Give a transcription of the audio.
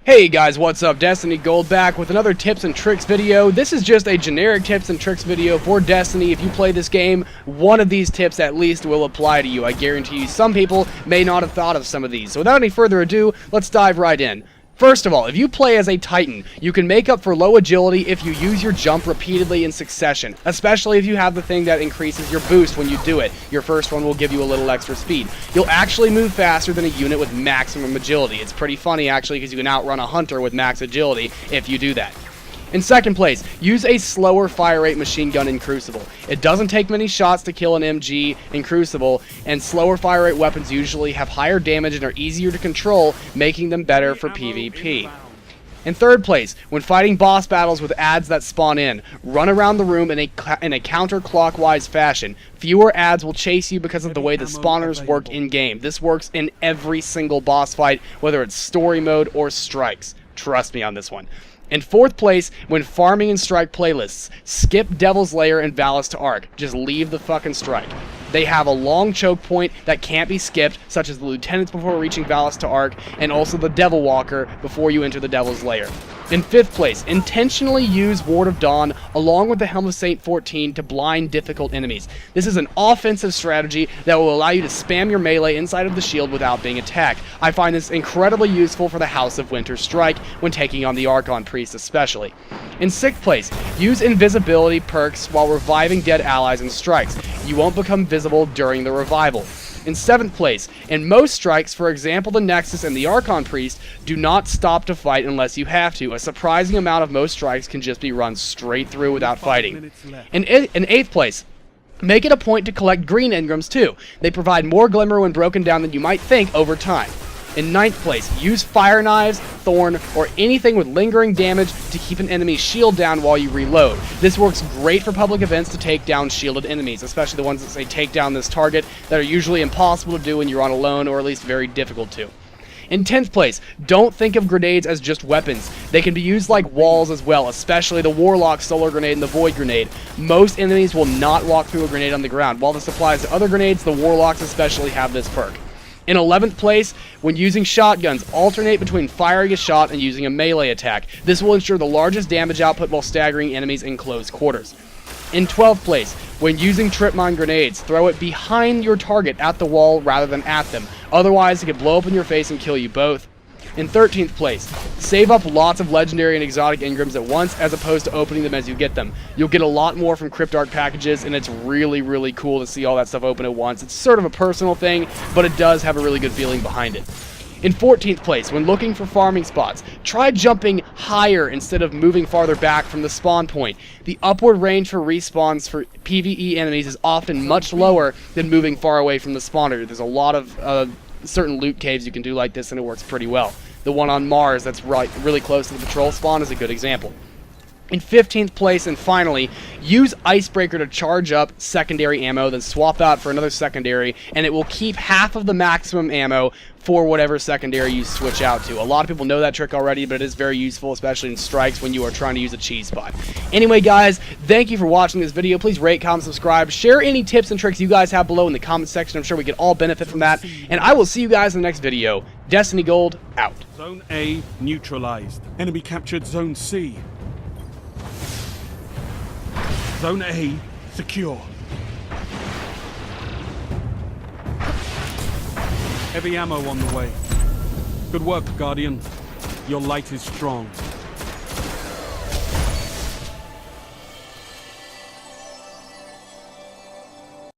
Hey guys, what's up? Destiny Gold back with another tips and tricks video. This is just a generic tips and tricks video for Destiny. If you play this game, one of these tips at least will apply to you. I guarantee you some people may not have thought of some of these. So without any further ado, let's dive right in. First of all, if you play as a Titan, you can make up for low agility if you use your jump repeatedly in succession, especially if you have the thing that increases your boost when you do it. Your first one will give you a little extra speed. You'll actually move faster than a unit with maximum agility. It's pretty funny actually because you can outrun a hunter with max agility if you do that. In second place, use a slower fire rate machine gun in Crucible. It doesn't take many shots to kill an MG in Crucible, and slower fire rate weapons usually have higher damage and are easier to control, making them better for PvP. In third place, when fighting boss battles with adds that spawn in, run around the room in a counterclockwise fashion. Fewer adds will chase you because of the way the spawners work in-game. This works in every single boss fight, whether it's story mode or strikes. Trust me on this one. In fourth place, when farming in strike playlists, skip Devil's Lair and Valis to Arc. Just leave the fucking strike. They have a long choke point that can't be skipped, such as the Lieutenants before reaching Valis to Arc, and also the Devil Walker before you enter the Devil's Lair. In fifth place, intentionally use Ward of Dawn along with the Helm of Saint 14 to blind difficult enemies. This is an offensive strategy that will allow you to spam your melee inside of the shield without being attacked. I find this incredibly useful for the House of Winter Strike when taking on the Archon Priest especially. In sixth place, use invisibility perks while reviving dead allies and strikes. You won't become visible during the revival. In seventh place, in most strikes, for example the Nexus and the Archon Priest, do not stop to fight unless you have to. A surprising amount of most strikes can just be run straight through without fighting. In eighth place, make it a point to collect green engrams too. They provide more glimmer when broken down than you might think over time. In ninth place, use fire knives, thorn, or anything with lingering damage to keep an enemy's shield down while you reload. This works great for public events to take down shielded enemies, especially the ones that say take down this target that are usually impossible to do when you're on alone, or at least very difficult to. In 10th place, don't think of grenades as just weapons. They can be used like walls as well, especially the Warlock Solar Grenade and the Void Grenade. Most enemies will not walk through a grenade on the ground. While this applies to other grenades, the Warlocks especially have this perk. In 11th place, when using shotguns, alternate between firing a shot and using a melee attack. This will ensure the largest damage output while staggering enemies in close quarters. In 12th place, when using trip mine grenades, throw it behind your target at the wall rather than at them. Otherwise, it could blow up in your face and kill you both. In 13th place, save up lots of legendary and exotic engrams at once as opposed to opening them as you get them. You'll get a lot more from Cryptarch packages, and it's really, really cool to see all that stuff open at once. It's sort of a personal thing, but it does have a really good feeling behind it. In 14th place, when looking for farming spots, try jumping higher instead of moving farther back from the spawn point. The upward range for respawns for PvE enemies is often much lower than moving far away from the spawner. There's a lot of certain loot caves you can do like this, and it works pretty well. The one on Mars that's really close to the patrol spawn is a good example. In 15th place, and finally, use Icebreaker to charge up secondary ammo, then swap out for another secondary, and it will keep half of the maximum ammo for whatever secondary you switch out to. A lot of people know that trick already, but it is very useful, especially in strikes when you are trying to use a cheese spot. Anyway, guys, thank you for watching this video. Please rate, comment, subscribe, share any tips and tricks you guys have below in the comment section. I'm sure we could all benefit from that, and I will see you guys in the next video. Destiny Gold, out. Zone A neutralized. Enemy captured Zone C. Zone A secure. Heavy ammo on the way. Good work, Guardian. Your light is strong.